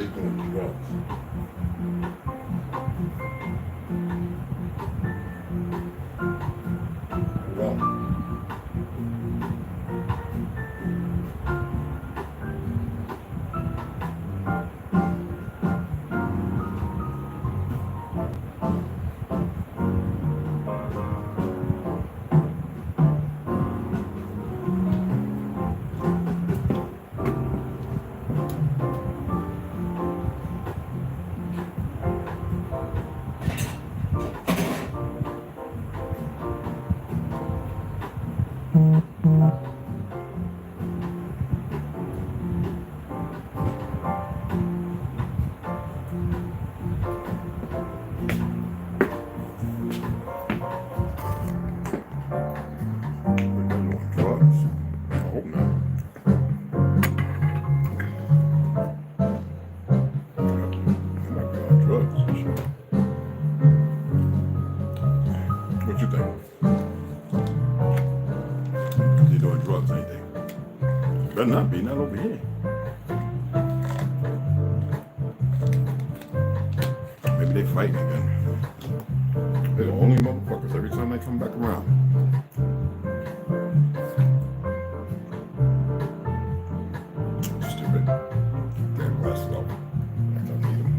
they doing drugs. Well, what you think? They're doing drugs, ain't they? Better not be, not over here. Maybe they fighting again. They're the only motherfuckers every time they come back around. Stupid. Damn glasses off. I don't need them.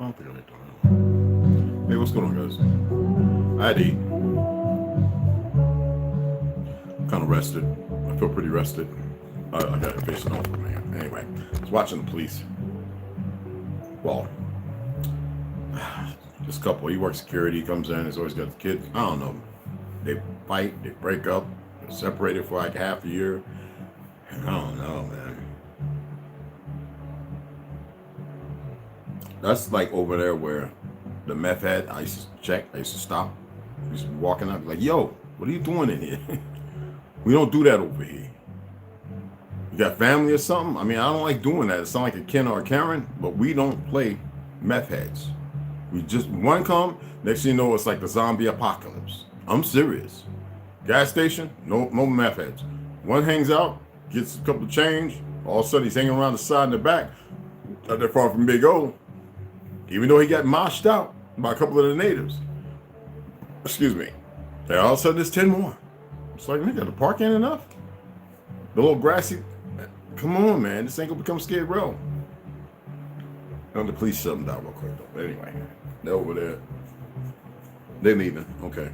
I don't think I need to. Hey, what's going on, guys? I had to eat. Kind of rested. I feel pretty rested. I got a patient off, man. Anyway, I was watching the police. Well, this couple, he works security, he comes in, he's always got the kids. I don't know. They fight, they break up, they're separated for like half a year. I don't know, man. That's like over there where the meth head, I used to check, I used to stop. I used to be walking up, like, yo, what are you doing in here? We don't do that over here. You got family or something? I mean, I don't like doing that. It sounds like a Ken or a Karen, but we don't play meth heads. We just, one come, next thing you know, it's like the zombie apocalypse. I'm serious. Gas station, no meth heads. One hangs out, gets a couple of change, all of a sudden he's hanging around the side and the back, not that far from Big O. Even though he got moshed out by a couple of the natives. Excuse me. And all of a sudden there's 10 more. It's like, nigga, the park ain't enough. The little grassy, come on, man. This ain't gonna become Skid Row. The police shut them down real quick, though. But anyway, they're over there. They're leaving. Okay.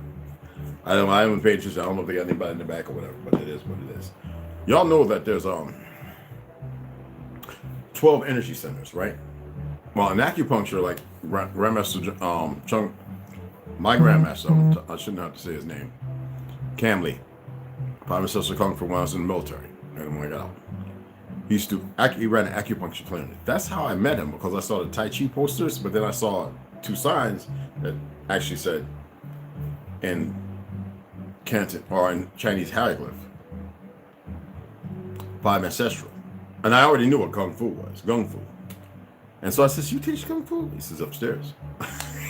I haven't paid attention. I don't know if they got anybody in the back or whatever, but it is what it is. Y'all know that there's 12 energy centers, right? Well, in acupuncture, like Grandmaster Chung, my grandmaster, I shouldn't have to say his name, Cam Lee, Private Sister Kung Fu when I was in the military, and when I got out. He ran an acupuncture clinic. That's how I met him, because I saw the Tai Chi posters, but then I saw 2 signs that actually said in Canton, or in Chinese hieroglyph, 5 ancestral. And I already knew what Kung Fu was, Gung Fu. And so I said, you teach Kung Fu? He says, upstairs.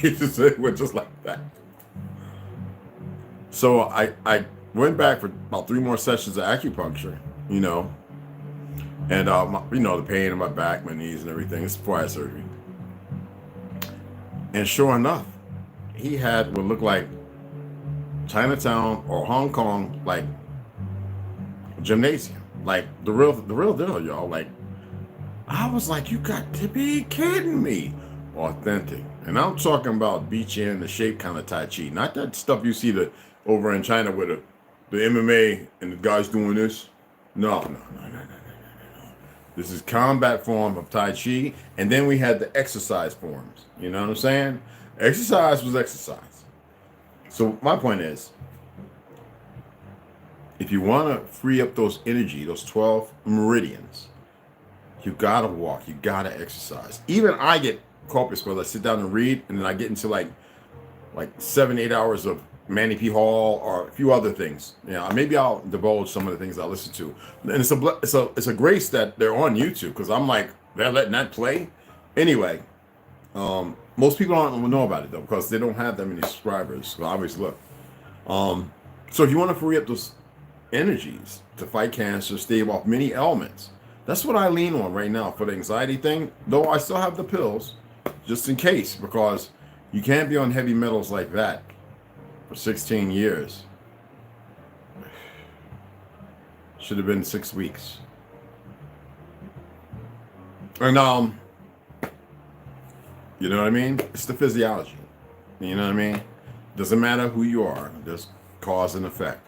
He just said, went just like that. So I went back for about 3 more sessions of acupuncture, you know, and, you know, the pain in my back, my knees and everything. It's before I had surgery. And sure enough, he had what looked like Chinatown or Hong Kong, like gymnasium, like the real deal, y'all. Like, I was like, you got to be kidding me. Authentic. And I'm talking about beach in the shape kind of Tai Chi. Not that stuff you see over in China with the MMA and the guys doing this. No. This is combat form of Tai Chi. And then we had the exercise forms. You know what I'm saying? Exercise was exercise. So my point is, if you want to free up those energy, those 12 meridians, you gotta walk, you gotta exercise. Even I get corpus where I sit down and read, and then I get into like 7-8 hours of Manny P. Hall, or a few other things. Yeah, maybe I'll divulge some of the things I listen to. And it's a grace that they're on YouTube, because I'm like, they're letting that play. Anyway, most people don't know about it though, because they don't have that many subscribers. So obviously, look. So if you want to free up those energies to fight cancer, stave off many ailments, that's what I lean on right now for the anxiety thing. Though I still have the pills, just in case, because you can't be on heavy metals like that for 16 years. Should have been 6 weeks. And you know what I mean? It's the physiology. You know what I mean? Doesn't matter who you are. There's cause and effect.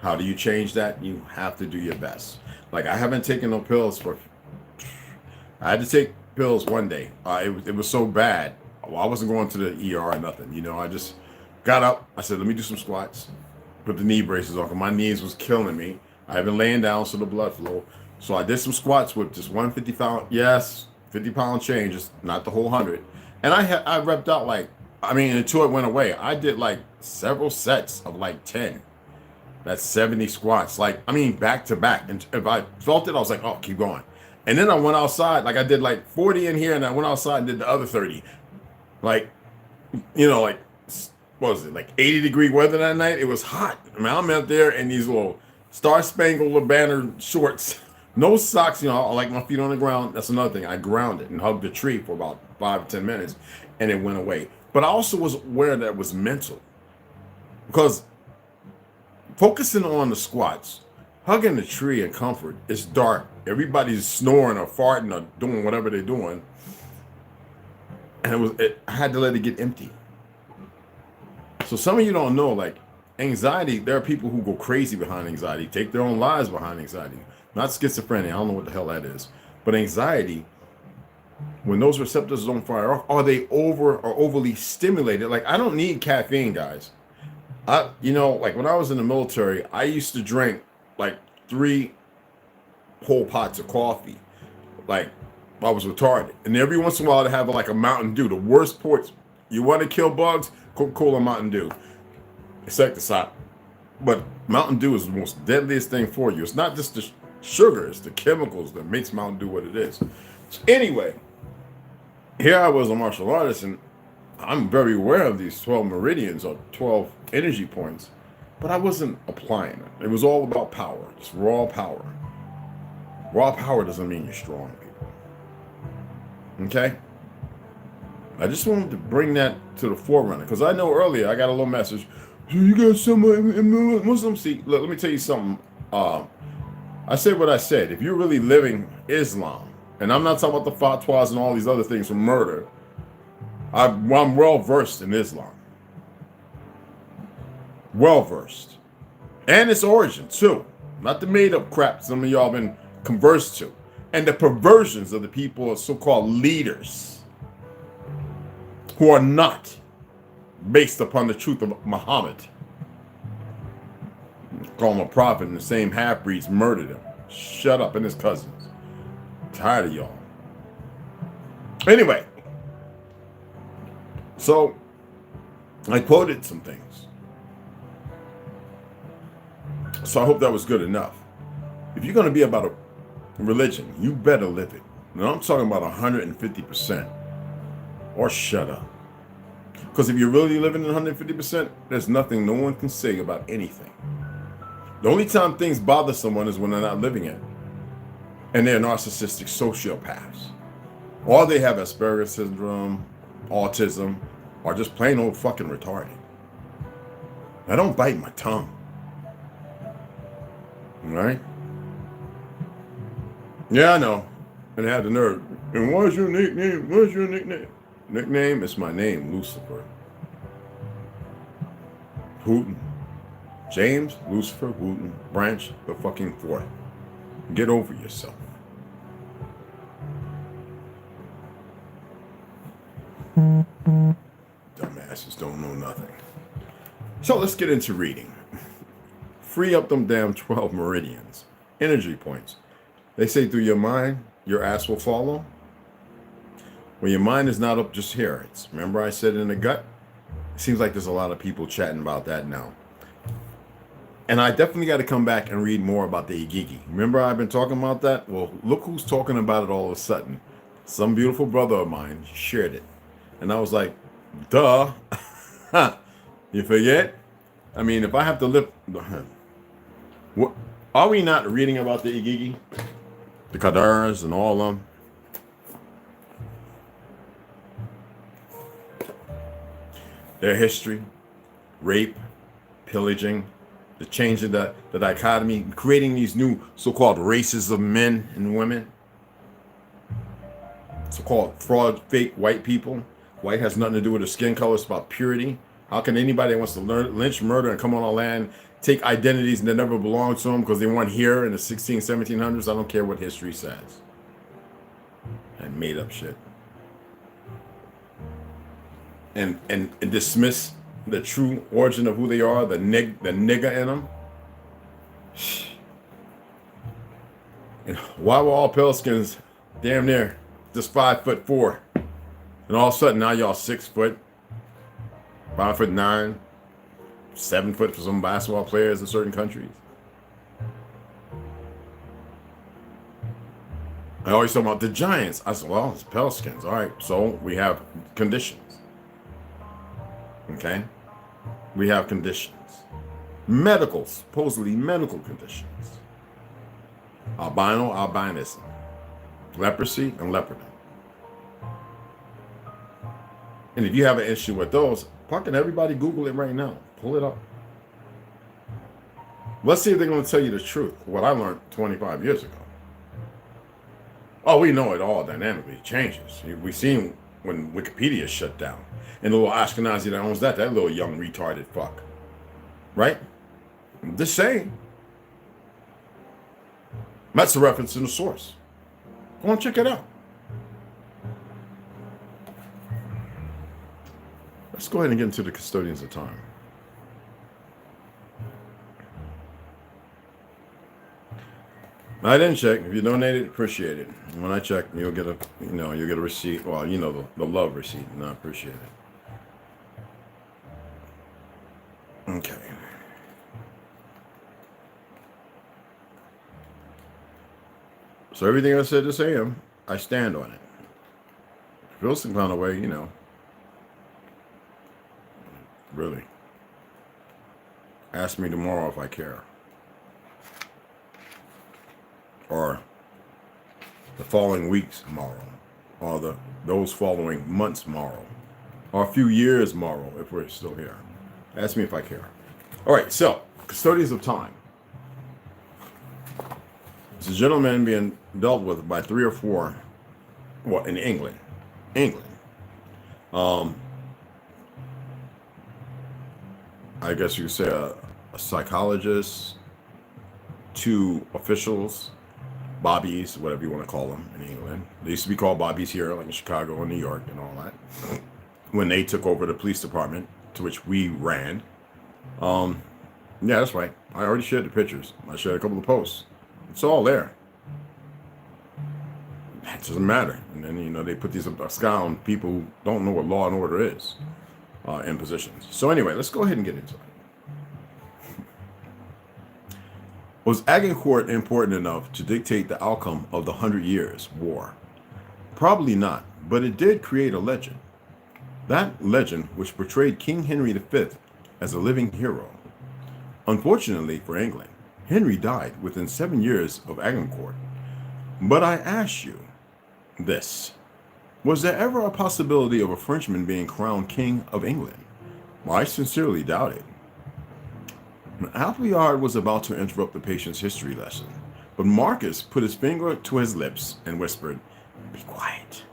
How do you change that? You have to do your best. Like, I haven't taken no pills for... I had to take pills one day. It was so bad. Well, I wasn't going to the ER or nothing. You know, I just got up. I said, let me do some squats. Put the knee braces on, because my knees was killing me. I've been laying down so the blood flow. So I did some squats with just 150 pound, yes, 50 pound change, just not the whole 100. And I repped out like, I mean, until it went away. I did like several sets of like 10. That's 70 squats. Like, I mean, back to back. And if I felt it, I was like, oh, keep going. And then I went outside, like I did like 40 in here, and I went outside and did the other 30. Like, you know, like, what was it, like 80-degree weather that night? It was hot. I mean, I'm out there in these little Star-Spangled Banner shorts, no socks, you know, I like my feet on the ground. That's another thing. I grounded and hugged the tree for about 5 to 10 minutes, and it went away. But I also was aware that it was mental, because focusing on the squats, hugging the tree in comfort, it's dark. Everybody's snoring or farting or doing whatever they're doing. And I had to let it get empty. So some of you don't know, like, anxiety, there are people who go crazy behind anxiety, take their own lives behind anxiety. Not schizophrenia, I don't know what the hell that is. But anxiety, when those receptors don't fire off, are they overly stimulated? Like, I don't need caffeine, guys. You know, like when I was in the military, I used to drink like 3 whole pots of coffee. Like, I was retarded. And every once in a while, I'd have like a Mountain Dew. The worst ports. You want to kill bugs? Coca-Cola Mountain Dew. Insecticide. But Mountain Dew is the most deadliest thing for you. It's not just the sugar, it's the chemicals that makes Mountain Dew what it is. So anyway, here I was a martial artist, and I'm very aware of these 12 meridians or 12 energy points, but I wasn't applying it. It was all about power, just raw power. Raw power doesn't mean you're strong, people. Okay? I just wanted to bring that to the forefront, because I know earlier I got a little message. You got some Muslim. See, look, let me tell you something. I said what I said. If you're really living Islam, and I'm not talking about the fatwas and all these other things from murder, I'm well versed in Islam. Well versed. And its origin, too. Not the made up crap some of y'all been conversed to. And the perversions of the people, so-called leaders, who are not based upon the truth of Muhammad. Call him a prophet, and the same half-breeds murdered him. Shut up, and his cousins. Tired of y'all. Anyway, so I quoted some things. So I hope that was good enough. If you're going to be about a religion, you better live it. And I'm talking about 150%. Or shut up. Because if you're really living in 150%, there's nothing no one can say about anything. The only time things bother someone is when they're not living it. And they're narcissistic sociopaths. Or they have Asperger's syndrome, autism, or just plain old fucking retarded. I don't bite my tongue. Alright? Yeah, I know. And I had the nerve. And what's your nickname? What's your nickname? Nickname is my name, Lucifer. Hooten. James Lucifer Wooten, branch the fucking fourth. Get over yourself. Dumbasses don't know nothing. So let's get into reading. Free up them damn 12 meridians, energy points. They say through your mind, your ass will follow. When your mind is not up, just hear it. Remember I said in the gut? It seems like there's a lot of people chatting about that now. And I definitely got to come back and read more about the Igigi. Remember I've been talking about that? Well, look who's talking about it all of a sudden. Some beautiful brother of mine shared it. And I was like, duh. You forget? I mean, if I have to live... What, are we not reading about the Igigi? The Kadars and all of them? Their history, rape, pillaging, the change of the dichotomy, creating these new so-called races of men and women, so-called fraud, fake white people. White has nothing to do with their skin color. It's about purity. How can anybody that wants to lynch, murder, and come on our land take identities that never belonged to them because they weren't here in the 1700s? I don't care what history says. And made up shit. And dismiss the true origin of who they are, the nigger in them. And why were all pale skins damn near just 5'4", and all of a sudden now y'all 6 foot, 5'9", 7 foot for some basketball players in certain countries? I always talk about the giants. I said, well, it's pale skins. All right, so we have conditions. Okay, we have conditions, supposedly medical conditions. Albino, albinism, leprosy, and leopardom. And if you have an issue with those, fucking everybody Google it right now. Pull it up. Let's see if they're going to tell you the truth. What I learned 25 years ago. Oh, we know it all dynamically changes. We've seen when Wikipedia shut down. And the little Ashkenazi that owns that little young retarded fuck. Right? I'm just saying. That's a reference in the source. Go and check it out. Let's go ahead and get into the custodians of time. I didn't check. If you donated, appreciate it. When I check, you'll get a receipt. Well, the love receipt, and I appreciate it. Okay. So everything I said this AM, I stand on it. Feel some kind of way, really. Ask me tomorrow if I care. Or the following week's tomorrow. Or those following months tomorrow. Or a few years tomorrow if we're still here. Ask me if I care. All right, so custodians of time. It's a gentleman being dealt with by 3 or 4. Well, in England. I guess you could say a psychologist, 2 officials, bobbies, whatever you want to call them in England. They used to be called bobbies here, like in Chicago and New York and all that. When they took over the police department, to which we ran. Yeah, that's right. I already shared the pictures. I shared a couple of posts. It's all there. It doesn't matter. And then, they put these abscond people who don't know what law and order is in positions. So anyway, let's go ahead and get into it. Was Agincourt important enough to dictate the outcome of the 100 Years' War? Probably not, but it did create a legend. That legend which portrayed King Henry V as a living hero. Unfortunately for England, Henry died within 7 years of Agincourt. But I ask you this. Was there ever a possibility of a Frenchman being crowned King of England? Well, I sincerely doubt it. Appleyard was about to interrupt the patient's history lesson, but Marcus put his finger to his lips and whispered, "Be quiet.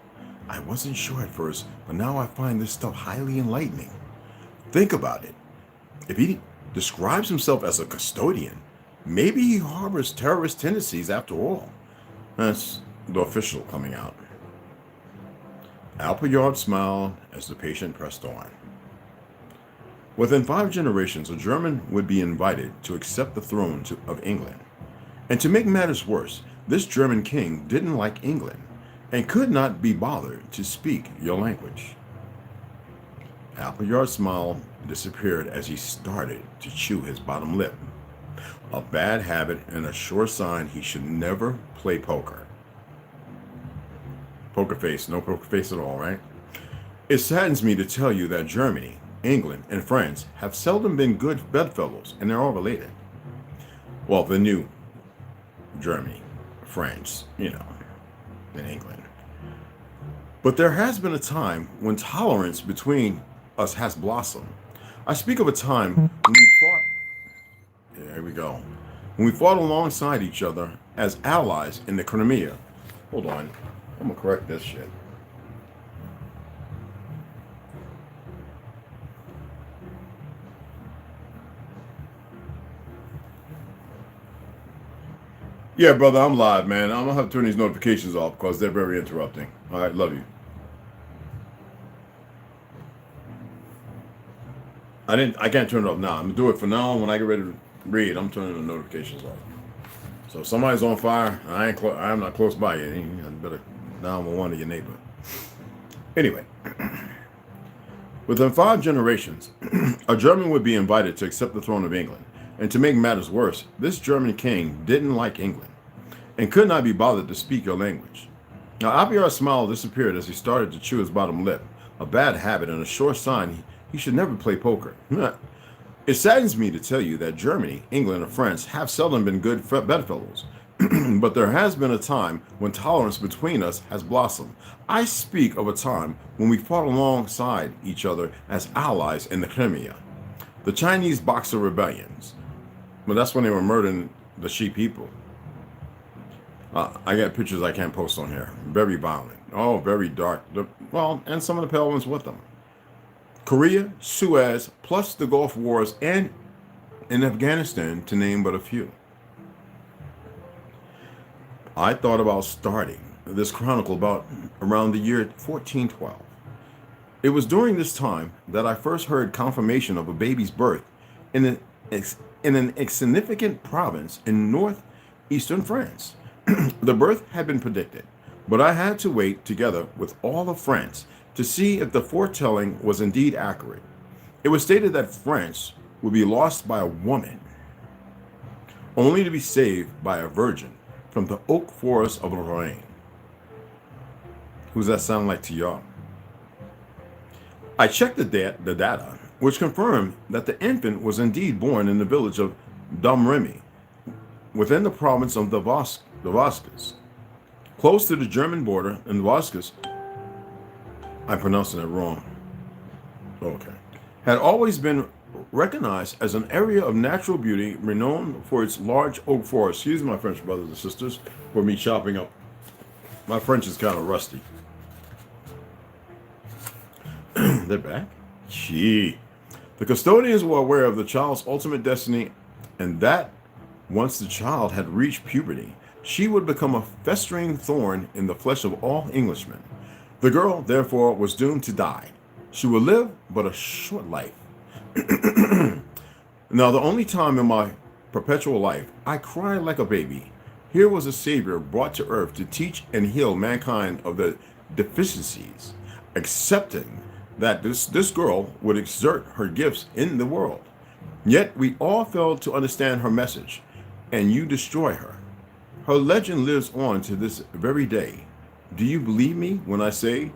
I wasn't sure at first, but now I find this stuff highly enlightening. Think about it. If he describes himself as a custodian, maybe he harbors terrorist tendencies after all." That's the official coming out. Appleyard smiled as the patient pressed on. Within 5 generations, a German would be invited to accept the throne of England. And to make matters worse, this German king didn't like England and could not be bothered to speak your language. Appleyard's smile disappeared as he started to chew his bottom lip. A bad habit and a sure sign he should never play poker. Poker face, no poker face at all, right? It saddens me to tell you that Germany, England, and France have seldom been good bedfellows, and they're all related. Well, the new Germany, France, and England. But there has been a time when tolerance between us has blossomed. I speak of a time when we fought. Yeah, here we go. When we fought alongside each other as allies in the Crimea. Hold on. I'm going to correct this shit. Yeah, brother, I'm live, man. I'm going to have to turn these notifications off because they're very interrupting. All right, love you. I can't turn it off now. I'm going to do it for now. When I get ready to read, I'm turning the notifications off. So if somebody's on fire, I'm not close by you. You better 911 to your neighbor. Anyway, within 5 generations, a German would be invited to accept the throne of England. And to make matters worse, this German king didn't like England and could not be bothered to speak your language. Now, Appleyard's smile disappeared as he started to chew his bottom lip, a bad habit and a sure sign he should never play poker. It saddens me to tell you that Germany, England, and France have seldom been good bedfellows, but there has been a time when tolerance between us has blossomed. I speak of a time when we fought alongside each other as allies in the Crimea. The Chinese Boxer rebellions. Well, that's when they were murdering the Shi people. I got pictures I can't post on here. Very violent. Oh, very dark. Well, and some of the pale ones with them. Korea, Suez, plus the Gulf Wars, and in Afghanistan, to name but a few. I thought about starting this chronicle about around the year 1412. It was during this time that I first heard confirmation of a baby's birth in an insignificant province in northeastern France. The birth had been predicted, but I had to wait together with all of France to see if the foretelling was indeed accurate. It was stated that France would be lost by a woman, only to be saved by a virgin from the oak forest of Lorraine. Who does that sound like to y'all? I checked the data, which confirmed that the infant was indeed born in the village of Domremy, within the province of the Vosges, close to the German border. In Vosges, I'm pronouncing it wrong. Okay. Had always been recognized as an area of natural beauty renowned for its large oak forest. Excuse my French brothers and sisters for me chopping up. My French is kind of rusty. They're back? Gee. The custodians were aware of the child's ultimate destiny, and that once the child had reached puberty, she would become a festering thorn in the flesh of all Englishmen. The girl, therefore, was doomed to die. She would live but a short life. Now, the only time in my perpetual life I cried like a baby, here was a Savior brought to earth to teach and heal mankind of their deficiencies, accepting that this girl would exert her gifts in the world. Yet we all failed to understand her message, and you destroy her. Her legend lives on to this very day. Do you believe me when I say,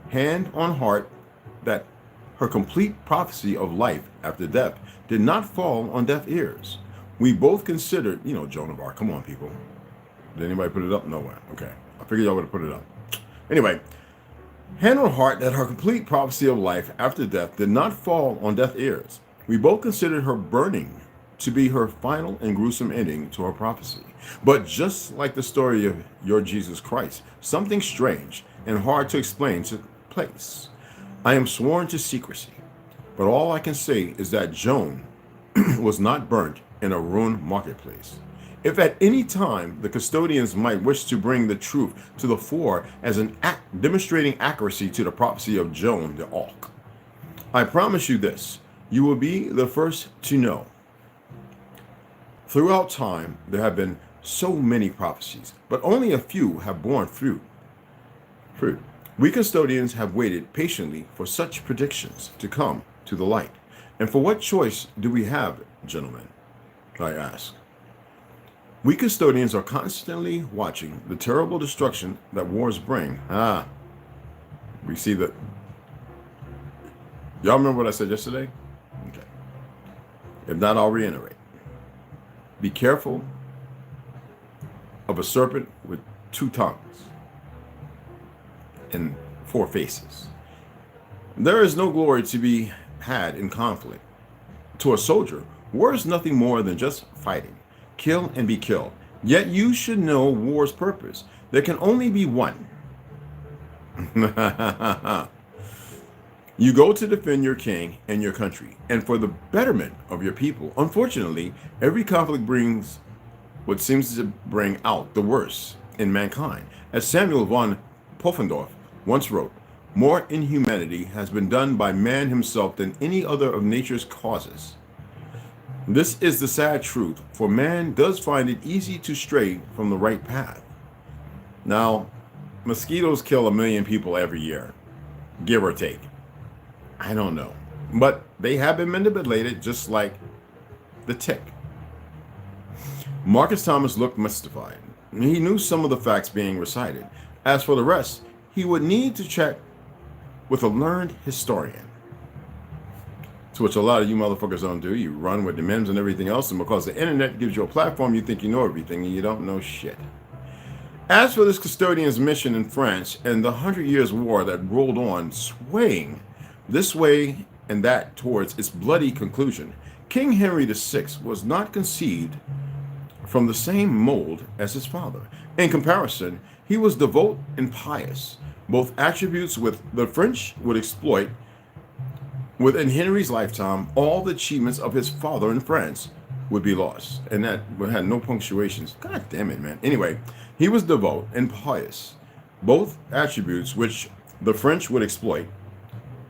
hand on heart, that her complete prophecy of life after death did not fall on deaf ears? We both considered, Joan of Arc. Come on, people. Did anybody put it up? No one. Okay. I figured y'all would have put it up. Anyway, hand on heart that her complete prophecy of life after death did not fall on deaf ears. We both considered her burning to be her final and gruesome ending to her prophecy. But just like the story of your Jesus Christ, something strange and hard to explain took place. I am sworn to secrecy, but all I can say is that Joan was not burnt in a ruined marketplace. If at any time the custodians might wish to bring the truth to the fore as an act demonstrating accuracy to the prophecy of Joan de Arc, I promise you this, you will be the first to know. Throughout time, there have been so many prophecies, but only a few have borne fruit. We custodians have waited patiently for such predictions to come to the light. And for what choice do we have, gentlemen? I ask. We custodians are constantly watching the terrible destruction that wars bring. We see that. Y'all remember what I said yesterday? Okay. If not, I'll reiterate. Be careful of a serpent with two tongues and four faces. There is no glory to be had in conflict. To a soldier, war is nothing more than just fighting. Kill and be killed. Yet you should know war's purpose. There can only be one. You go to defend your king and your country, and for the betterment of your people. Unfortunately, every conflict brings what seems to bring out the worst in mankind. As Samuel von Pofendorf once wrote, more inhumanity has been done by man himself than any other of nature's causes. This is the sad truth, for man does find it easy to stray from the right path. Now, mosquitoes kill 1 million people every year, give or take. I don't know. But they have been manipulated just like the tick. Marcus Thomas looked mystified. He knew some of the facts being recited. As for the rest, he would need to check with a learned historian. To which a lot of you motherfuckers don't do. You run with the memes and everything else, and because the internet gives you a platform, you think you know everything, and you don't know shit. As for this custodian's mission in France and the 100 Years' War that rolled on, swaying this way and that towards its bloody conclusion, King Henry VI was not conceived from the same mold as his father. In comparison, he was devout and pious, both attributes which the French would exploit. Within Henry's lifetime, all the achievements of his father in France would be lost. And that had no punctuations. God damn it, man. Anyway, he was devout and pious, both attributes which the French would exploit.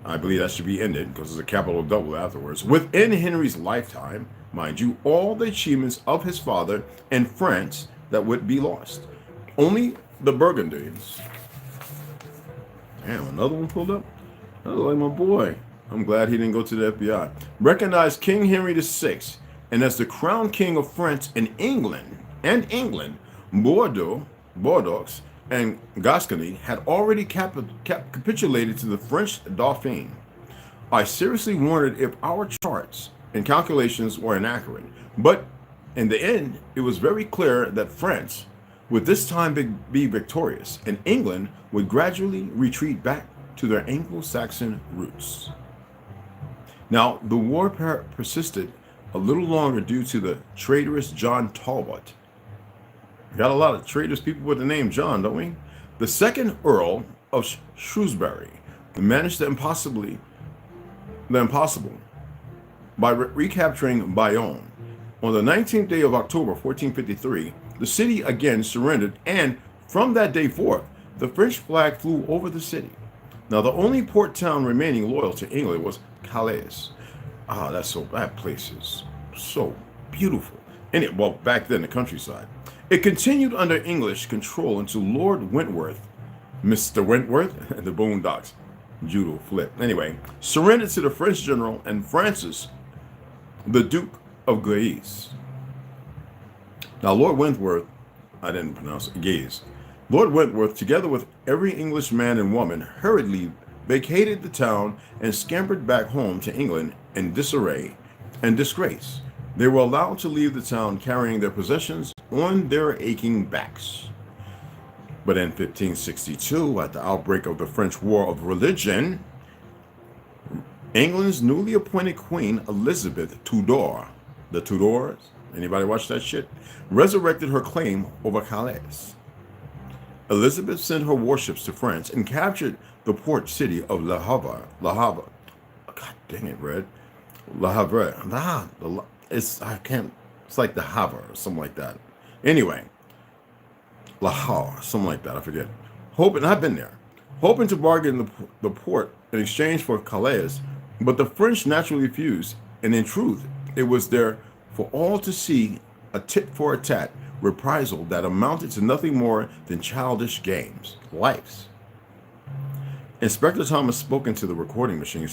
I believe that should be ended because there's a capital double afterwards. Within Henry's lifetime, mind you, all the achievements of his father in France that would be lost. Only the Burgundians. Damn, another one pulled up? Oh, like my boy. I'm glad he didn't go to the FBI. Recognized King Henry VI, and as the crown king of France and England, Bordeaux, and Gascony had already capitulated to the French Dauphin. I seriously wondered if our charts and calculations were inaccurate, but in the end, it was very clear that France would this time be victorious, and England would gradually retreat back to their Anglo-Saxon roots. Now, the war persisted a little longer due to the traitorous John Talbot. We got a lot of traitorous people with the name John, don't we? The second Earl of Shrewsbury managed the impossible by recapturing Bayonne. On the 19th day of October, 1453, the city again surrendered, and from that day forth, the French flag flew over the city. Now, the only port town remaining loyal to England was Calais. That place is so beautiful. And well, back then, the countryside. It continued under English control until Lord Wentworth, Mr. Wentworth, the Boondocks, judo flip. Anyway, surrendered to the French general and Francis, the Duke of Guise. Now, Lord Wentworth, I didn't pronounce it, Guise. Lord Wentworth, together with every English man and woman, hurriedly vacated the town and scampered back home to England in disarray and disgrace. They were allowed to leave the town carrying their possessions on their aching backs. But in 1562, at the outbreak of the French War of Religion, England's newly appointed Queen Elizabeth Tudor, the Tudors, anybody watch that shit? Resurrected her claim over Calais. Elizabeth sent her warships to France and captured the port city of Le Havre. God dang it, Red. Le Havre. It's like the Havre or something like that. Anyway, Le Havre, something like that, I forget. I've been there. Hoping to bargain the port in exchange for Calais, but the French naturally refused, and in truth, it was there for all to see a tit for a tat reprisal that amounted to nothing more than childish games. Lives. Inspector Thomas spoke into the recording machine,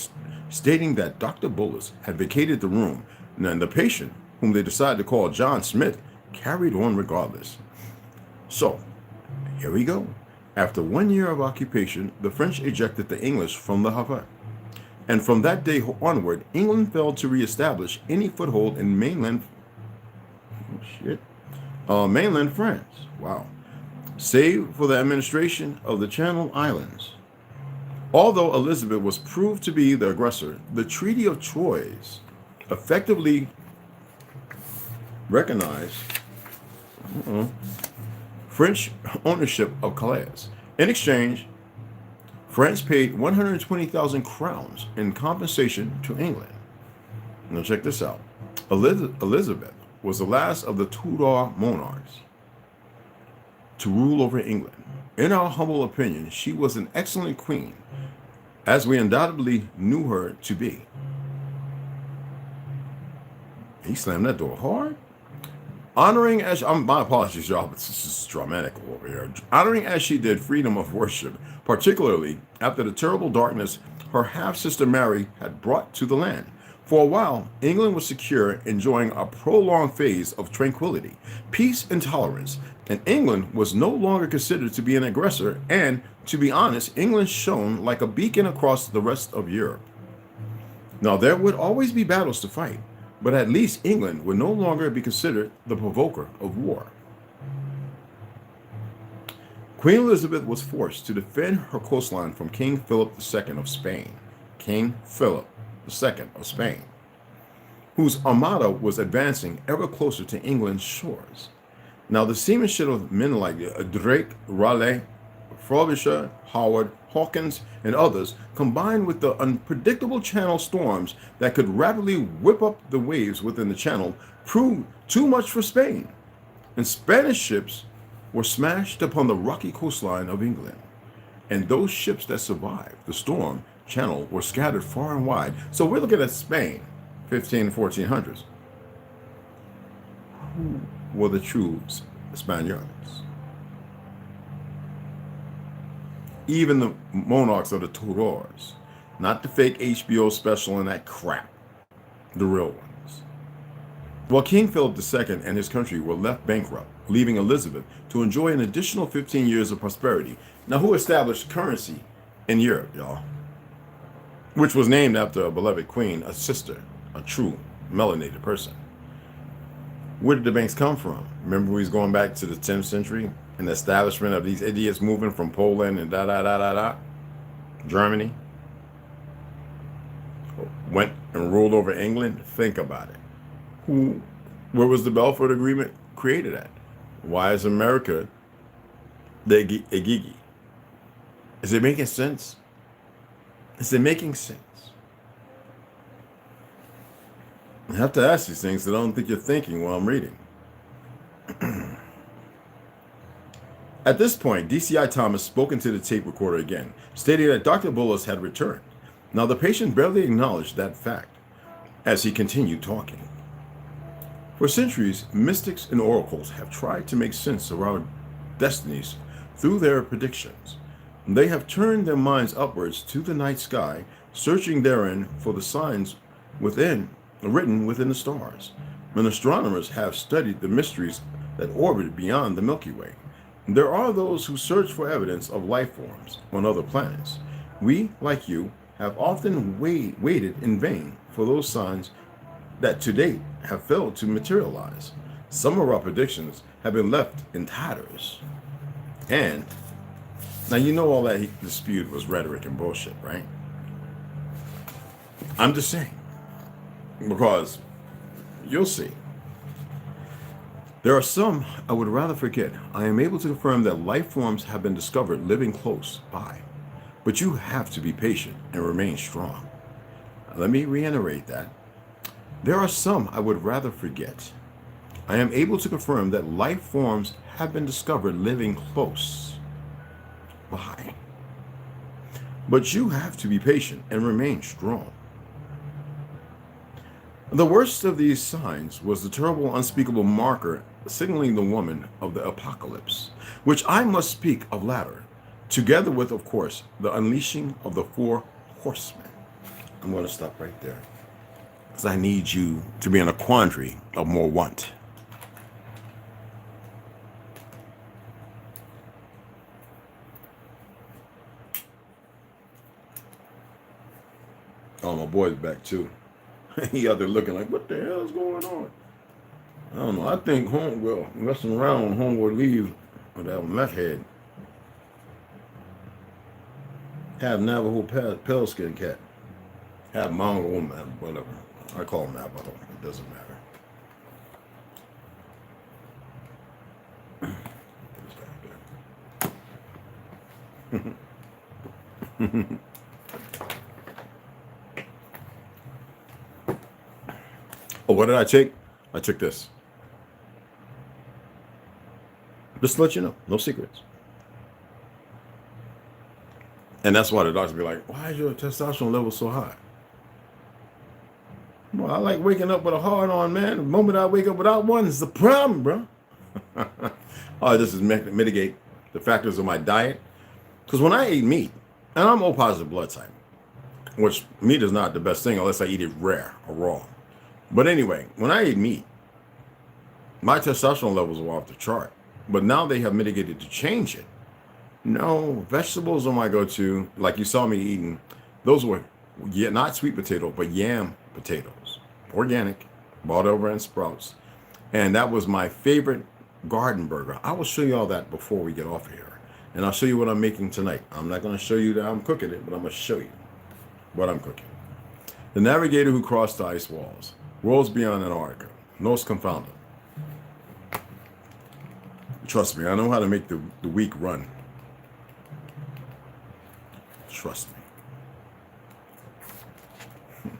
stating that Dr. Bullis had vacated the room, and the patient, whom they decided to call John Smith, carried on regardless. So, here we go. After 1 year of occupation, the French ejected the English from the Havre. And from that day onward, England failed to reestablish any foothold in mainland France. Wow. Save for the administration of the Channel Islands. Although Elizabeth was proved to be the aggressor, the Treaty of Troyes effectively recognized French ownership of Calais. In exchange, France paid 120,000 crowns in compensation to England. Now check this out. Elizabeth was the last of the Tudor monarchs to rule over England. In our humble opinion, she was an excellent queen, as we undoubtedly knew her to be. He slammed that door hard. Honoring as my apologies, y'all, but this is dramatic over here. Honoring as she did freedom of worship, particularly after the terrible darkness her half-sister Mary had brought to the land. For a while, England was secure, enjoying a prolonged phase of tranquility, peace, and tolerance, and England was no longer considered to be an aggressor, and, to be honest, England shone like a beacon across the rest of Europe. Now, there would always be battles to fight, but at least England would no longer be considered the provoker of war. Queen Elizabeth was forced to defend her coastline from King Philip II of Spain. King Philip II of Spain, whose armada was advancing ever closer to England's shores. Now, the seamanship of men like Drake, Raleigh, Frobisher, Howard, Hawkins, and others, combined with the unpredictable channel storms that could rapidly whip up the waves within the channel, proved too much for Spain, and Spanish ships were smashed upon the rocky coastline of England. And those ships that survived the storm channel were scattered far and wide. So we're looking at Spain, 15 and 1400s. Who were the true Spaniards? Even the monarchs of the Tudors, not the fake HBO special and that crap, the real ones. Well, King Philip II and his country were left bankrupt, leaving Elizabeth to enjoy an additional 15 years of prosperity. Now, who established currency in Europe, y'all? Which was named after a beloved queen, a sister, a true melanated person. Where did the banks come from? Remember, we was going back to the 10th century and the establishment of these idiots moving from Poland and Germany went and ruled over England. Think about it. Where was the Belfort Agreement created at? Why is America the Igigi? Is it making sense? Is it making sense? I have to ask these things that I don't think you're thinking while I'm reading. At this point, DCI Thomas spoke into the tape recorder again, stating that Dr. Bullis had returned. Now, the patient barely acknowledged that fact as he continued talking. For centuries, mystics and oracles have tried to make sense of our destinies through their predictions. They have turned their minds upwards to the night sky, searching therein for the signs written within the stars. And astronomers have studied the mysteries that orbit beyond the Milky Way. There are those who search for evidence of life forms on other planets. We, like you, have often waited in vain for those signs that to date have failed to materialize. Some of our predictions have been left in tatters. And now, you know all that dispute was rhetoric and bullshit, right? I'm just saying, because you'll see. There are some I would rather forget. I am able to confirm that life forms have been discovered living close by. But you have to be patient and remain strong. Let me reiterate that. There are some I would rather forget. I am able to confirm that life forms have been discovered living close by. But you have to be patient and remain strong. The worst of these signs was the terrible unspeakable marker signaling the woman of the apocalypse, which I must speak of latter. together with, of course, the unleashing of the 4 horsemen. I'm going to stop right there because I need you to be in a quandary of more want. Oh, my boy's back too. He out there looking like, what the hell is going on? I don't know. I think homegirl messing around when homeboy leaves with that meth head. Have Navajo pale skin cat. Have Mongol man, whatever. I call him Navajo. It doesn't matter. Oh, what did I take? I took this. Just to let you know, no secrets. And that's why the doctor be like, why is your testosterone level so high? Well, I like waking up with a hard on, man. The moment I wake up without one is the problem, bro. Oh, this is mitigate the factors of my diet. Because when I eat meat, and I'm O positive blood type, which meat is not the best thing unless I eat it rare or raw. But anyway, when I eat meat, my testosterone levels are off the chart. But now they have mitigated to change it. No, vegetables are my go-to. Like you saw me eating, those were not sweet potato, but yam potatoes. Organic, bought over in Sprouts. And that was my favorite garden burger. I will show you all that before we get off of here. And I'll show you what I'm making tonight. I'm not going to show you that I'm cooking it, but I'm going to show you what I'm cooking. The navigator who crossed the ice walls. Worlds beyond Antarctica. Nos confounded. Trust me, I know how to make the week run. Trust me.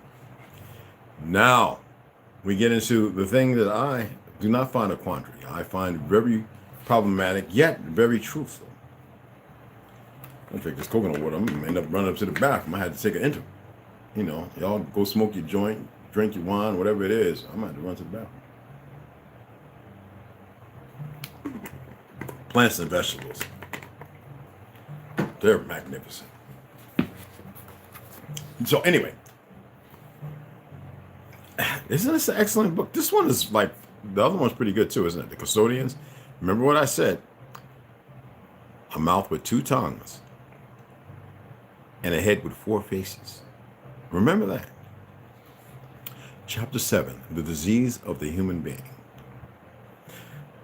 Now, we get into the thing that I do not find a quandary. I find very problematic, yet very truthful. I'll take this coconut water. I'm going to end up running up to the bathroom. I had to take an interval. You know, y'all go smoke your joint, drink your wine, whatever it is. I'm going to have to run to the bathroom. Plants and vegetables. They're magnificent. So anyway, isn't this an excellent book? This one is like, the other one's pretty good too, isn't it? The Custodians. Remember what I said? A mouth with 2 tongues and a head with 4 faces. Remember that. Chapter 7, the disease of the human being.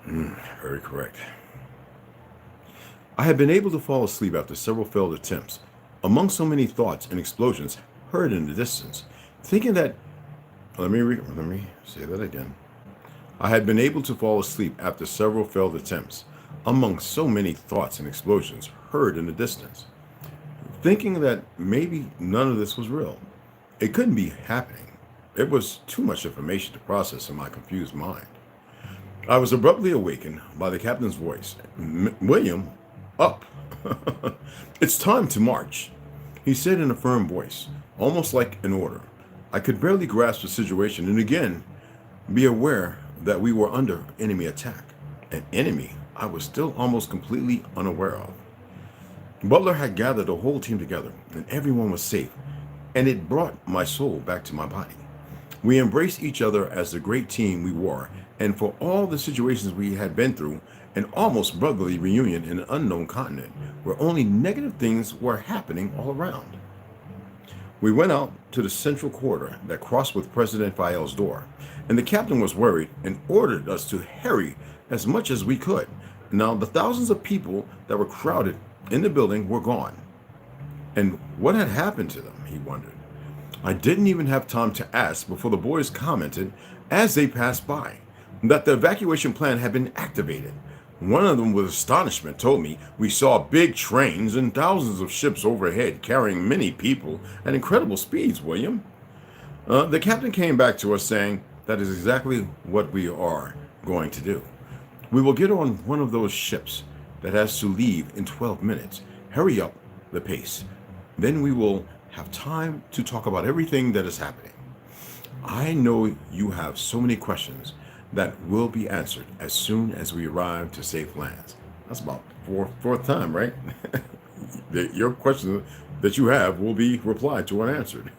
Very correct. I had been able to fall asleep after several failed attempts, among so many thoughts and explosions heard in the distance, thinking that, let me say that again. I had been able to fall asleep after several failed attempts, among so many thoughts and explosions heard in the distance, thinking that maybe none of this was real. It couldn't be happening. It was too much information to process in my confused mind. I was abruptly awakened by the captain's voice. William, up. It's time to march, he said in a firm voice, almost like an order. I could barely grasp the situation and again be aware that we were under enemy attack. An enemy I was still almost completely unaware of. Butler had gathered the whole team together and everyone was safe, and it brought my soul back to my body. We embraced each other as the great team we were, and for all the situations we had been through, an almost brotherly reunion in an unknown continent where only negative things were happening all around. We went out to the central corridor that crossed with President Fael's door, and the captain was worried and ordered us to hurry as much as we could. Now, the thousands of people that were crowded in the building were gone. And what had happened to them, he wondered. I didn't even have time to ask before the boys commented as they passed by that the evacuation plan had been activated. One of them with astonishment told me we saw big trains and thousands of ships overhead carrying many people at incredible speeds, William. The captain came back to us saying that is exactly what we are going to do. We will get on one of those ships that has to leave in 12 minutes. Hurry up the pace. Then we will have time to talk about everything that is happening. I know you have so many questions that will be answered as soon as we arrive to safe lands. That's about fourth time, right? Your question that you have will be replied to unanswered.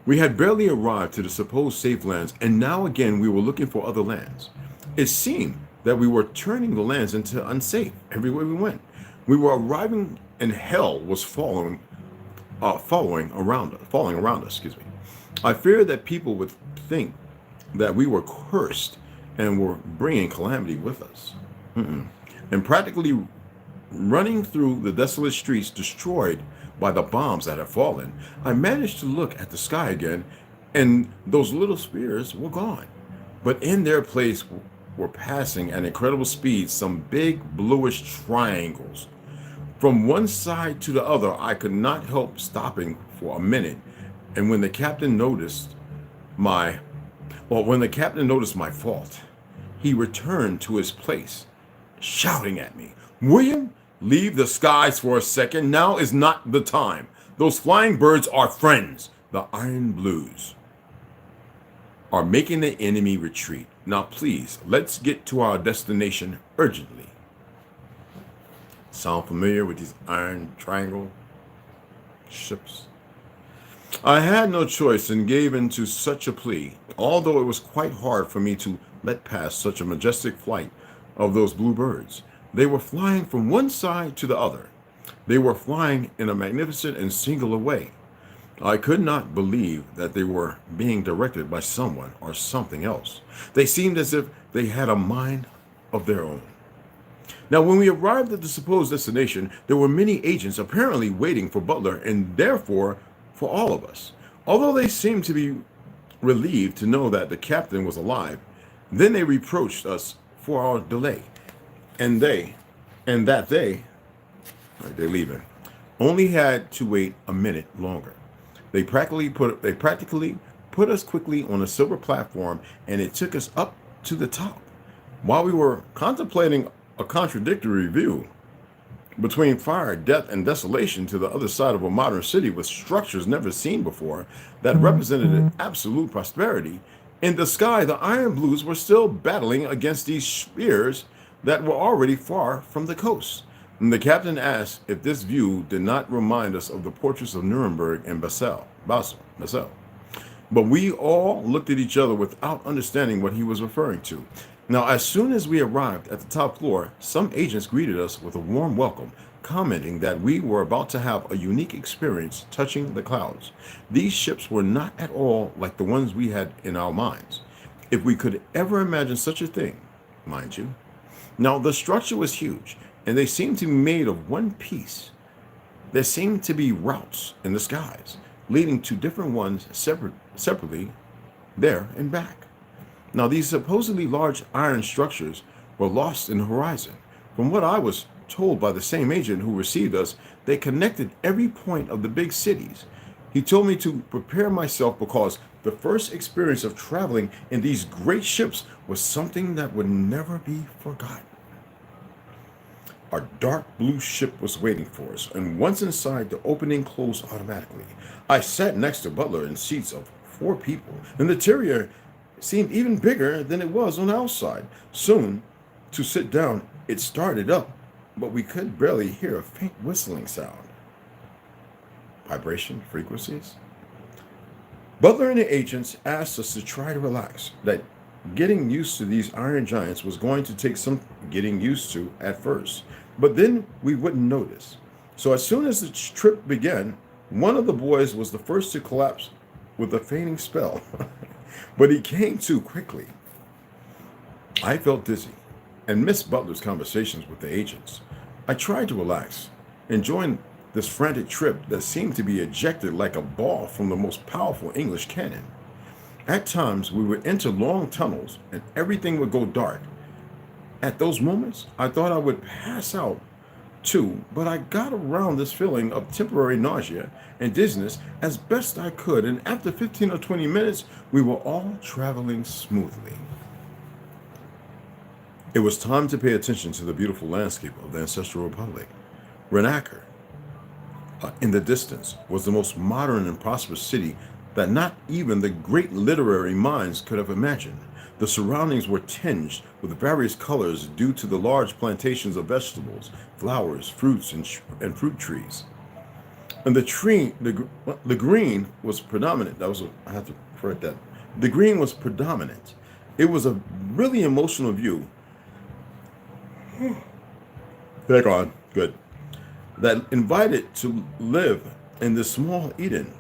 We had barely arrived to the supposed safe lands, and now again we were looking for other lands. It seemed that we were turning the lands into unsafe everywhere we went. We were arriving, and hell was falling around us. Excuse me. I feared that people would think that we were cursed and were bringing calamity with us. And practically running through the desolate streets destroyed by the bombs that had fallen, I managed to look at the sky again, and those little spears were gone. But in their place were passing at incredible speed some big bluish triangles. From one side to the other, I could not help stopping for a minute, and when the captain noticed my fault, he returned to his place, shouting at me, "William, leave the skies for a second. Now is not the time. Those flying birds are friends. The Iron Blues are making the enemy retreat. Now please, let's get to our destination urgently." Sound familiar with these iron triangle ships? I had no choice and gave in to such a plea, although it was quite hard for me to let pass such a majestic flight of those blue birds. They were flying from one side to the other. They were flying in a magnificent and singular way. I could not believe that they were being directed by someone or something else. They seemed as if they had a mind of their own. Now, when we arrived at the supposed destination, there were many agents apparently waiting for Butler and therefore for all of us. Although they seemed to be relieved to know that the captain was alive, then they reproached us for our delay, and they're leaving, only had to wait a minute longer. They practically put us quickly on a silver platform, and it took us up to the top. While we were contemplating a contradictory view between fire, death, and desolation to the other side of a modern city with structures never seen before that represented absolute prosperity, in the sky the Iron Blues were still battling against these spears that were already far from the coast. And the captain asked if this view did not remind us of the portraits of Nuremberg and Basel. But we all looked at each other without understanding what he was referring to. Now, as soon as we arrived at the top floor, some agents greeted us with a warm welcome, commenting that we were about to have a unique experience touching the clouds. These ships were not at all like the ones we had in our minds, if we could ever imagine such a thing, mind you. Now, the structure was huge, and they seemed to be made of one piece. There seemed to be routes in the skies, leading to different ones separately there and back. Now, these supposedly large iron structures were lost in the horizon. From what I was told by the same agent who received us, they connected every point of the big cities. He told me to prepare myself because the first experience of traveling in these great ships was something that would never be forgotten. Our dark blue ship was waiting for us, and once inside, the opening closed automatically. I sat next to Butler in seats of 4 people, and the interior seemed even bigger than it was on the outside. Soon, to sit down, it started up, but we could barely hear a faint whistling sound. Vibration frequencies? Butler and the agents asked us to try to relax, that getting used to these iron giants was going to take some getting used to at first, but then we wouldn't notice. So as soon as the trip began, one of the boys was the first to collapse with a fainting spell. But he came to quickly. I felt dizzy and missed Butler's conversations with the agents. I tried to relax, enjoying this frantic trip that seemed to be ejected like a ball from the most powerful English cannon. At times, we would enter long tunnels and everything would go dark. At those moments, I thought I would pass out too, but I got around this feeling of temporary nausea and dizziness as best I could, and after 15 or 20 minutes, we were all traveling smoothly. It was time to pay attention to the beautiful landscape of the ancestral republic. Renaker, in the distance, was the most modern and prosperous city that not even the great literary minds could have imagined. The surroundings were tinged with various colors due to the large plantations of vegetables, flowers, fruits, and fruit trees. And the green was predominant. I have to correct that. The green was predominant. It was a really emotional view. Back on. Good. That invited to live in this small Eden.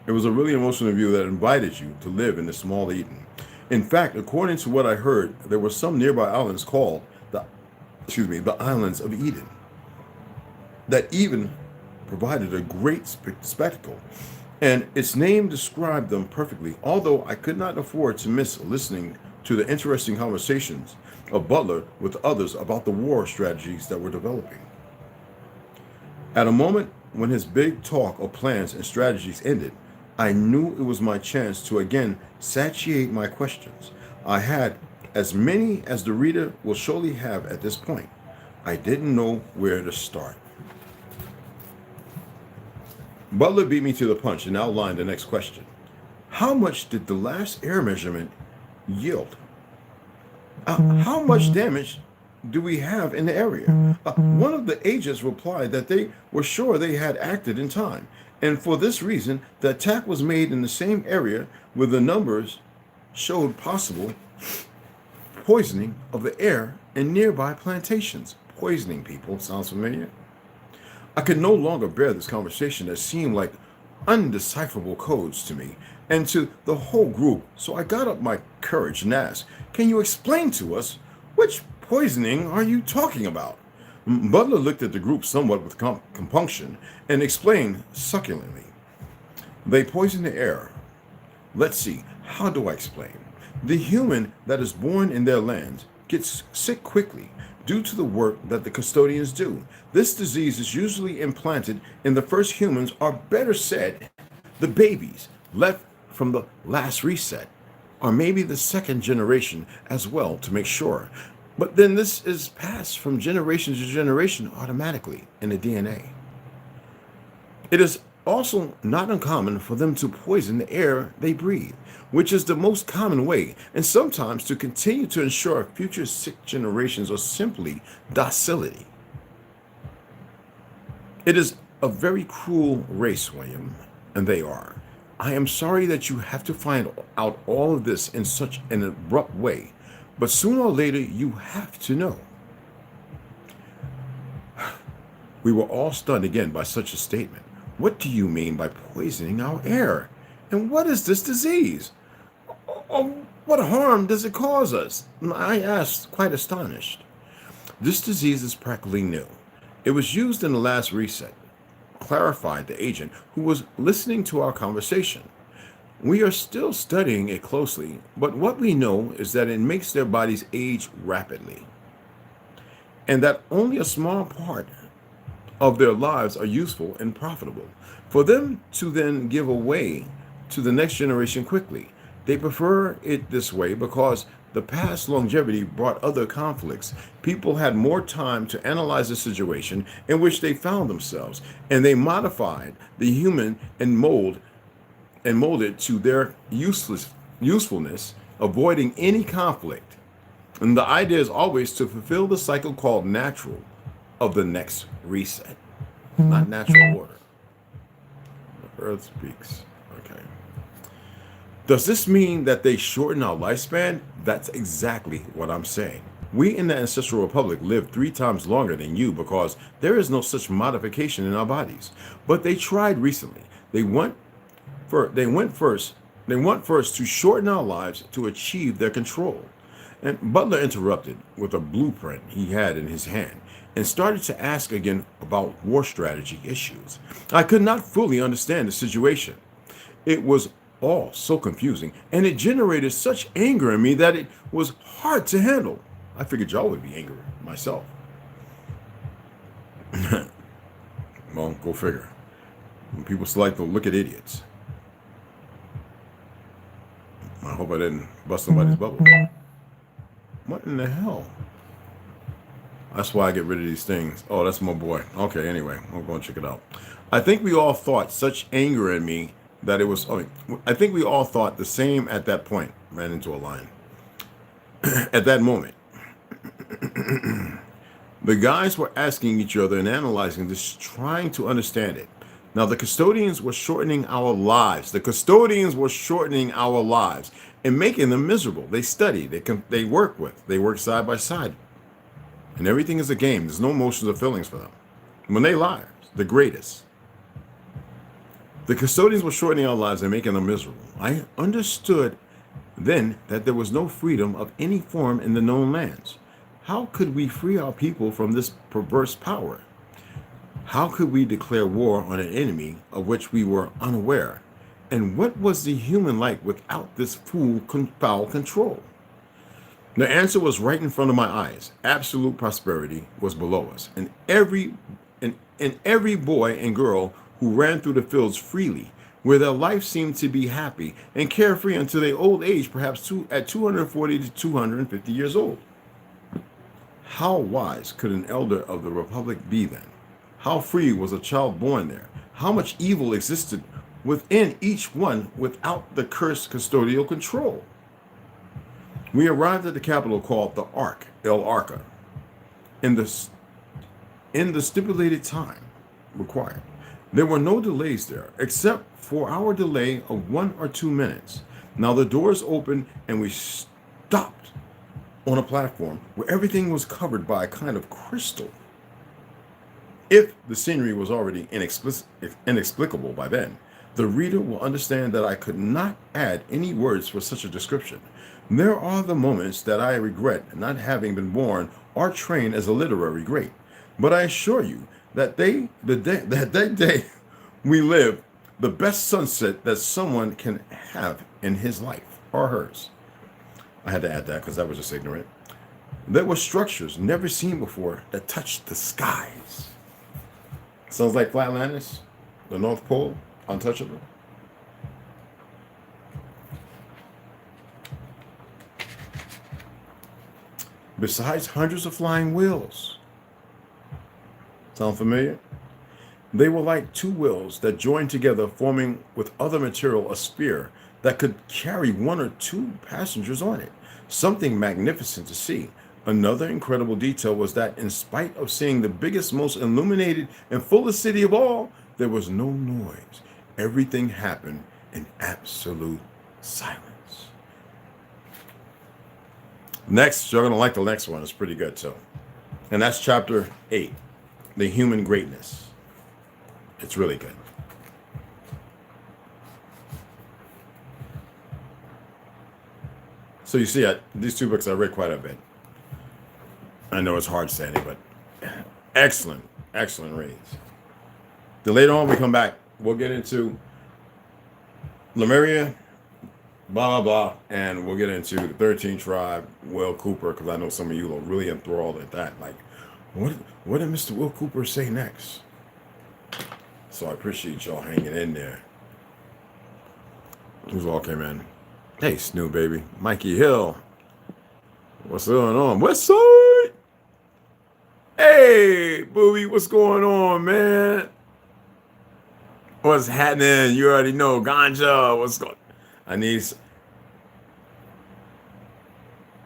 It was a really emotional view that invited you to live in this small Eden. In fact, according to what I heard, there were some nearby islands called the islands of Eden that even provided a great spectacle. And its name described them perfectly, although I could not afford to miss listening to the interesting conversations of Butler with others about the war strategies that were developing. At a moment when his big talk of plans and strategies ended, I knew it was my chance to again satiate my questions. I had as many as the reader will surely have at this point. I didn't know where to start. Butler beat me to the punch and outlined the next question. How much did the last air measurement yield? How much damage do we have in the area? One of the agents replied that they were sure they had acted in time, and for this reason, the attack was made in the same area where the numbers showed possible poisoning of the air in nearby plantations. Poisoning people, sounds familiar? I could no longer bear this conversation that seemed like undecipherable codes to me and to the whole group, so I got up my courage and asked, "Can you explain to us which poisoning are you talking about?" Butler looked at the group somewhat with compunction and explained succulently. "They poison the air. Let's see, how do I explain? The human that is born in their land gets sick quickly due to the work that the custodians do. This disease is usually implanted in the first humans, or better said, the babies left from the last reset, or maybe the second generation as well to make sure. But then this is passed from generation to generation automatically in the DNA. It is also not uncommon for them to poison the air they breathe, which is the most common way, and sometimes to continue to ensure future sick generations or simply docility. It is a very cruel race, William, and they are. I am sorry that you have to find out all of this in such an abrupt way, but sooner or later you have to know." We were all stunned again by such a statement. What do you mean by poisoning our air? And what is this disease? What harm does it cause us? I asked, quite astonished. This disease is practically new. It was used in the last reset, clarified the agent who was listening to our conversation. We are still studying it closely, but what we know is that it makes their bodies age rapidly, and that only a small part of their lives are useful and profitable for them to then give away to the next generation quickly. They prefer it this way because the past longevity brought other conflicts. People had more time to analyze the situation in which they found themselves, and they modified the human and molded to their usefulness, avoiding any conflict. And the idea is always to fulfill the cycle called natural of the next reset, not natural order. The earth speaks. Okay. Does this mean that they shorten our lifespan? That's exactly what I'm saying. We in the Ancestral Republic live 3 times longer than you because there is no such modification in our bodies. But they tried recently. They want first to shorten our lives to achieve their control. And Butler interrupted with a blueprint he had in his hand and started to ask again about war strategy issues. I could not fully understand the situation. It was all so confusing, and it generated such anger in me that it was hard to handle. I figured y'all would be angry myself. Well, go figure. People still like to look at idiots. I hope I didn't bust somebody's bubble. What in the hell? That's why I get rid of these things. Oh, that's my boy. Okay, anyway, I'm going to check it out. I think we all thought such anger in me that it was, I think we all thought the same at that point. ran into a lion. At that moment, the guys were asking each other and analyzing this, trying to understand it. Now, the custodians were shortening our lives. The custodians were shortening our lives and making them miserable. They study, they work side by side. And everything is a game. There's no emotions or feelings for them. When they lie, the greatest. The custodians were shortening our lives and making them miserable. I understood then that there was no freedom of any form in the known lands. How could we free our people from this perverse power? How could we declare war on an enemy of which we were unaware? And what was the human like without this foul control? The answer was right in front of my eyes. Absolute prosperity was below us, and every boy and girl who ran through the fields freely, where their life seemed to be happy and carefree until their old age, perhaps at 240 to 250 years old. How wise could an elder of the republic be then? How free was a child born there? How much evil existed within each one without the cursed custodial control? We arrived at the capital called the Ark, El Arca, in the stipulated time required. There were no delays there, except for our delay of 1 or 2 minutes. Now the doors opened and we stopped on a platform where everything was covered by a kind of crystal. If the scenery was already inexplicable by then, the reader will understand that I could not add any words for such a description. There are the moments that I regret not having been born or trained as a literary great, but I assure you that that day we lived the best sunset that someone can have in his life or hers. I had to add that because that was just ignorant. There were structures never seen before that touched the skies. Sounds like Flatlanders, the North Pole, untouchable. Besides hundreds of flying wheels. Sound familiar? They were like two wheels that joined together, forming with other material a sphere that could carry 1 or 2 passengers on it. Something magnificent to see. Another incredible detail was that in spite of seeing the biggest, most illuminated and fullest city of all, there was no noise. Everything happened in absolute silence. Next, you're going to like the next one. It's pretty good too. And that's chapter 8, The Human Greatness. It's really good. So you see, these 2 books I read quite a bit. I know it's hard saying it, but excellent, excellent reads. Then later on we come back, we'll get into Lemuria, blah, blah, blah, and we'll get into the 13th tribe, Will Cooper, because I know some of you are really enthralled at that. Like, what did Mr. Will Cooper say next? So I appreciate y'all hanging in there. Who's all came in? Hey, Snoop, baby. Mikey Hill. What's going on? What's up? Hey, Booby, what's going on, man? What's happening? You already know. Ganja, what's going on? I need...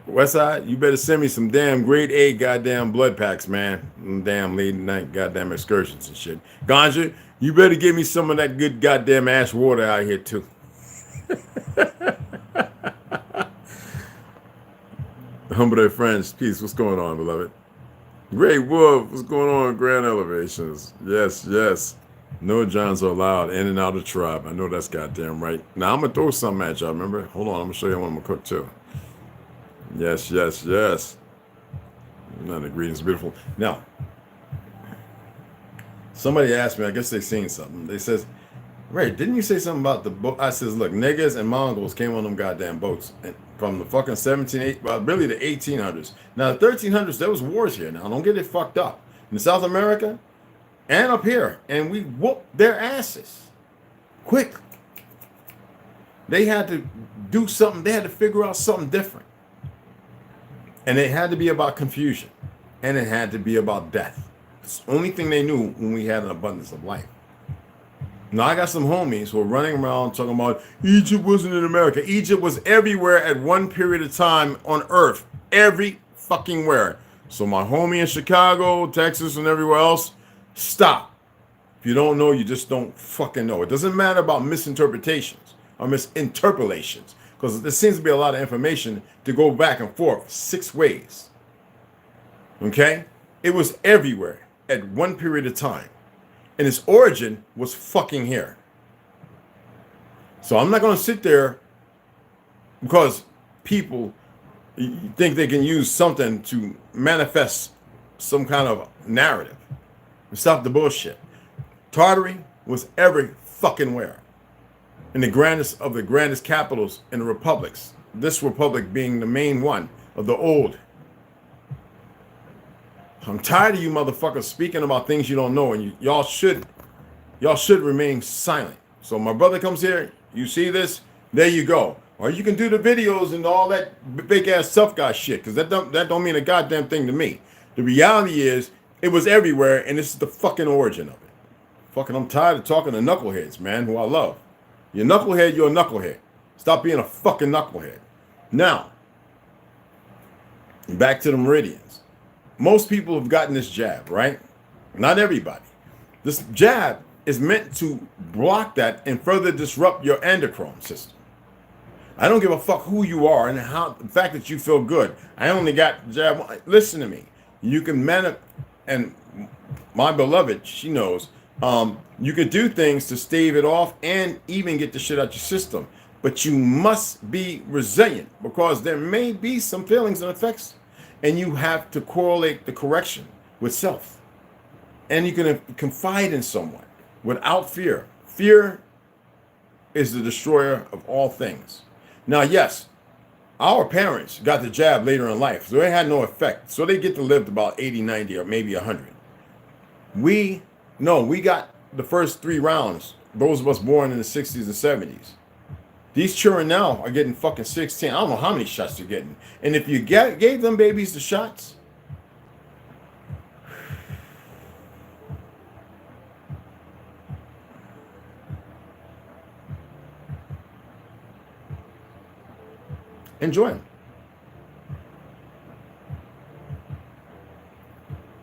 Westside, you better send me some damn grade A goddamn blood packs, man. Damn late night goddamn excursions and shit. Ganja, you better give me some of that good goddamn ash water out here, too. Humble friends, peace. What's going on, beloved? Great Wolf, what's going on? Grand Elevations. Yes, yes. No Johns are allowed in and out of tribe. I know that's goddamn right. Now I'm gonna throw something at y'all. Remember? Hold on, I'm gonna show you what I'm gonna cook too. Yes, yes, yes. None of the ingredients beautiful. Now, somebody asked me. I guess they seen something. They says, "Ray, didn't you say something about the boat?" I says, "Look, niggas and Mongols came on them goddamn boats from the fucking really the 1800s. Now the 1300s, there was wars here. Now don't get it fucked up in South America and up here, and we whooped their asses quick. They had to do something. They had to figure out something different, and it had to be about confusion, and it had to be about death. It's the only thing they knew when we had an abundance of life. Now I got some homies who are running around talking about Egypt wasn't in America. Egypt was everywhere at one period of time on earth. Every fucking where. So my homie in Chicago, Texas, and everywhere else, stop. If you don't know, you just don't fucking know. It doesn't matter about misinterpretations or misinterpolations, because there seems to be a lot of information to go back and forth 6 ways. Okay? It was everywhere at one period of time. And its origin was fucking here. So I'm not going to sit there because people think they can use something to manifest some kind of narrative. Stop the bullshit. Tartary was every fucking where. In the grandest of the grandest capitals in the republics. This republic being the main one of the old. I'm tired of you motherfuckers speaking about things you don't know, and y'all should remain silent. So my brother comes here, you see this, there you go. Or you can do the videos and all that big ass tough guy shit, because that don't mean a goddamn thing to me. The reality is it was everywhere, and this is the fucking origin of it. Fucking, I'm tired of talking to knuckleheads, man, who I love. You're a knucklehead, you're a knucklehead. Stop being a fucking knucklehead. Now, back to the meridians. Most people have gotten this jab, right? Not everybody. This jab is meant to block that and further disrupt your endocrine system. I don't give a fuck who you are and how the fact that you feel good. I only got jab. Listen to me. You can and my beloved, she knows. You could do things to stave it off and even get the shit out your system. But you must be resilient, because there may be some feelings and effects, and you have to correlate the correction with self. And you can confide in someone without fear. Fear is the destroyer of all things. Now, yes, our parents got the jab later in life, so it had no effect. So they get to live about 80, 90, or maybe 100. We got the first 3 rounds, those of us born in the 60s and 70s. These children now are getting fucking 16. I don't know how many shots they're getting. And if you gave them babies the shots, enjoy them.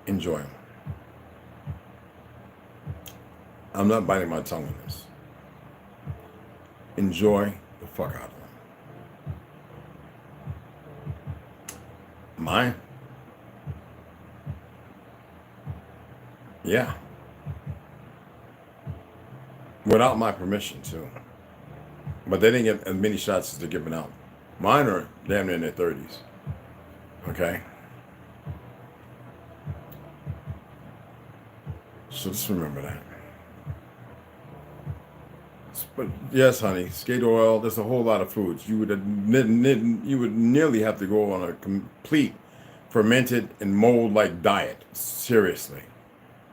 Enjoy them. I'm not biting my tongue on this. Enjoy the fuck out of them. Mine? Yeah. Without my permission, too. But they didn't get as many shots as they're giving out. Mine are damn near in their 30s. Okay? So just remember that. But yes, honey, skate oil, there's a whole lot of foods. You would nearly have to go on a complete fermented and mold-like diet. Seriously.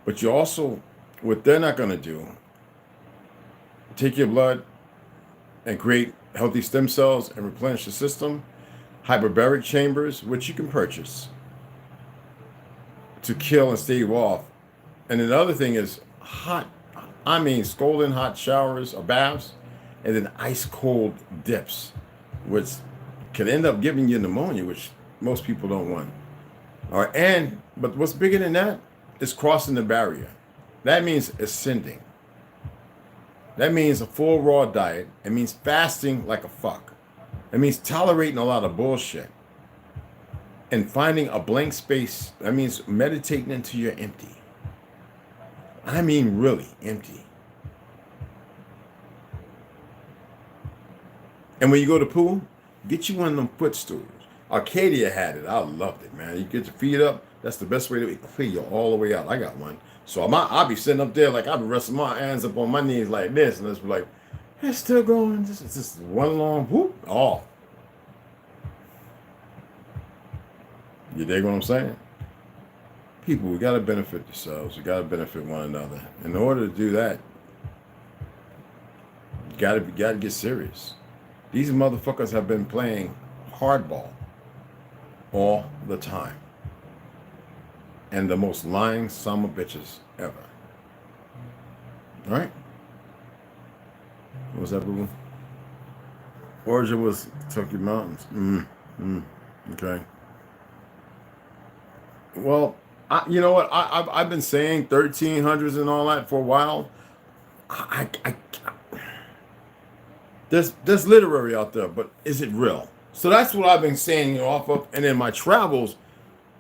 But you also, what they're not going to do, take your blood and create healthy stem cells and replenish the system, hyperbaric chambers, which you can purchase to kill and stave off. And then the other thing is scalding hot showers or baths, and then ice cold dips, which can end up giving you pneumonia, which most people don't want. All right, but what's bigger than that is crossing the barrier. That means ascending. That means a full raw diet. It means fasting like a fuck. It means tolerating a lot of bullshit and finding a blank space. That means meditating until you're empty. I mean really empty. And when you go to pool, get you one of them footstools. Arcadia had it. I loved it, man. You get your feet up. That's the best way to clear you all the way out. I got one. So I'll be sitting up there like I'll be resting my hands up on my knees like this. And it's like, it's still going. It's just one long whoop off. You dig what I'm saying? People, we got to benefit yourselves. We got to benefit one another. In order to do that, you got to get serious. These motherfuckers have been playing hardball all the time. And the most lying son of bitches ever. All right? What's that, boo? Origin was Kentucky Mountains. Okay. Well, you know what? I've been saying 1300s and all that for a while. There's literary out there, but is it real? So that's what I've been saying off of. And in my travels,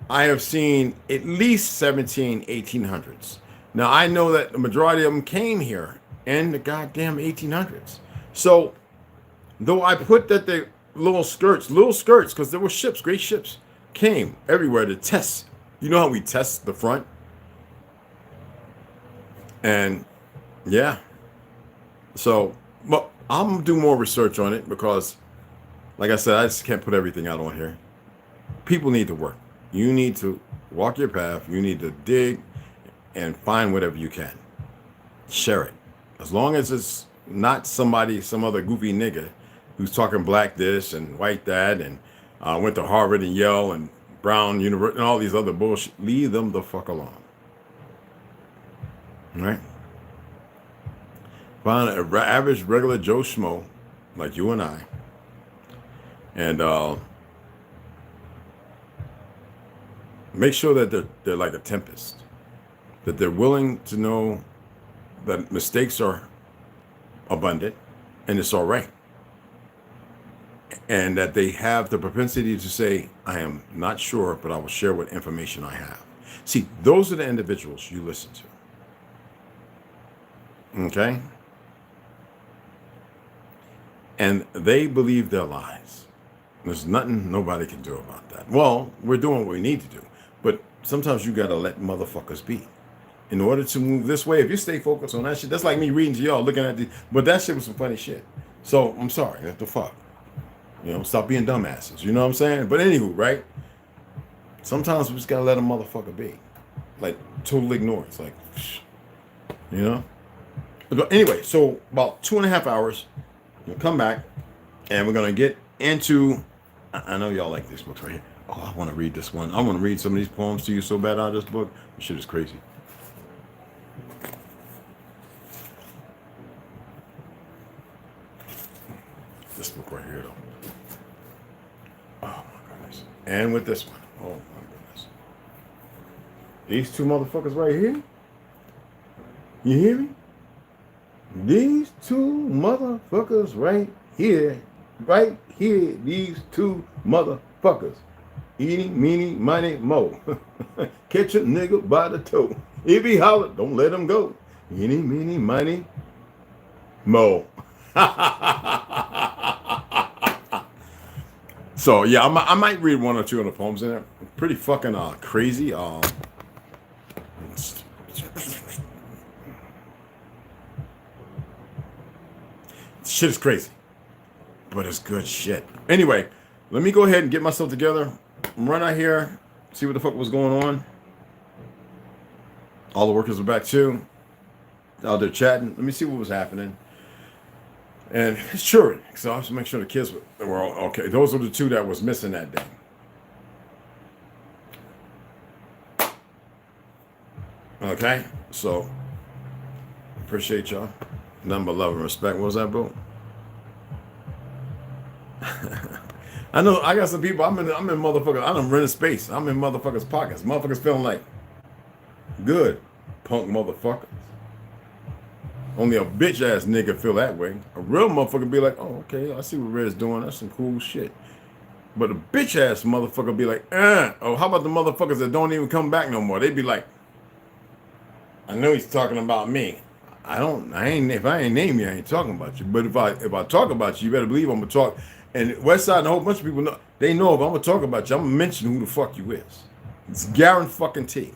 I have seen at least 1800s. Now, I know that the majority of them came here in the goddamn 1800s. So, though I put that they little skirts, because there were ships, great ships, came everywhere to test. You know how we test the front? And, yeah. So, but I'm going to do more research on it because, like I said, I just can't put everything out on here. People need to work. You need to walk your path. You need to dig and find whatever you can. Share it. As long as it's not some other goofy nigga who's talking black this and white that and went to Harvard and Yale and Brown University and all these other bullshit. Leave them the fuck alone. All right? Find an average, regular Joe Schmo like you and I. And make sure that they're like a tempest. That they're willing to know that mistakes are abundant and it's all right. And that they have the propensity to say, I am not sure, but I will share what information I have. See, those are the individuals you listen to. Okay? And they believe their lies. There's nothing nobody can do about that. Well, we're doing what we need to do. But sometimes you got to let motherfuckers be. In order to move this way, if you stay focused on that shit, that's like me reading to y'all, looking at but that shit was some funny shit. So, I'm sorry. What the fuck? You know, stop being dumbasses. You know what I'm saying? But anywho, right? Sometimes we just got to let a motherfucker be. Like, totally ignore it. It's like, you know? But anyway, so about 2.5 hours, we'll come back, and we're going to get into, I know y'all like this book right here. Oh, I want to read this one. I want to read some of these poems to you so bad out of this book. This shit is crazy. This book right here, though. Oh, my goodness. And with this one. Oh, my goodness. These two motherfuckers right here. You hear me? These two motherfuckers right here. Right here. These two motherfuckers. Eeny, meeny, miny, mo. Catch a nigga by the toe. If he holler, don't let him go. Eeny, meeny, miny, mo. So yeah, I might read one or two of the poems in there. Pretty fucking crazy. Shit is crazy, but it's good shit. Anyway, let me go ahead and get myself together. Run out here, see what the fuck was going on. All the workers were back too. Out there chatting. Let me see what was happening. And it's sure, so I have to make sure the kids were all okay. Those were the two that was missing that day. Okay, so appreciate y'all. Nothing but love and respect. What was that, bro? I know I got some people. I'm in motherfuckers. I done rented space. I'm in motherfuckers' pockets. Motherfuckers feeling like good, punk motherfuckers. Only a bitch ass nigga feel that way. A real motherfucker be like, oh, okay, I see what Red's doing. That's some cool shit. But a bitch ass motherfucker be like, oh, how about the motherfuckers that don't even come back no more? They be like, I know he's talking about me. If I ain't name you, I ain't talking about you. But if I talk about you, you better believe I'm gonna talk. And Westside and a whole bunch of people know, they know if I'm gonna talk about you, I'm gonna mention who the fuck you is. It's guaranteed.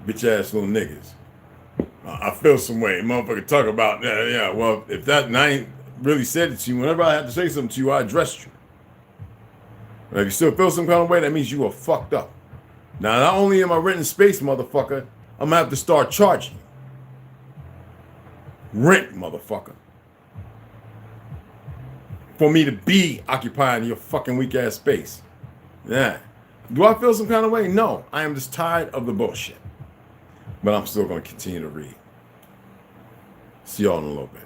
Bitch ass little niggas. I feel some way. Motherfucker talk about, yeah, well, if that, and I ain't really said it to you, whenever I had to say something to you, I addressed you. But if you still feel some kind of way, that means you are fucked up. Now, not only am I renting space, motherfucker, I'm gonna have to start charging you. Rent, motherfucker. For me to be occupying your fucking weak ass space. Yeah. Do I feel some kind of way? No. I am just tired of the bullshit. But I'm still gonna continue to read. See y'all in a little bit.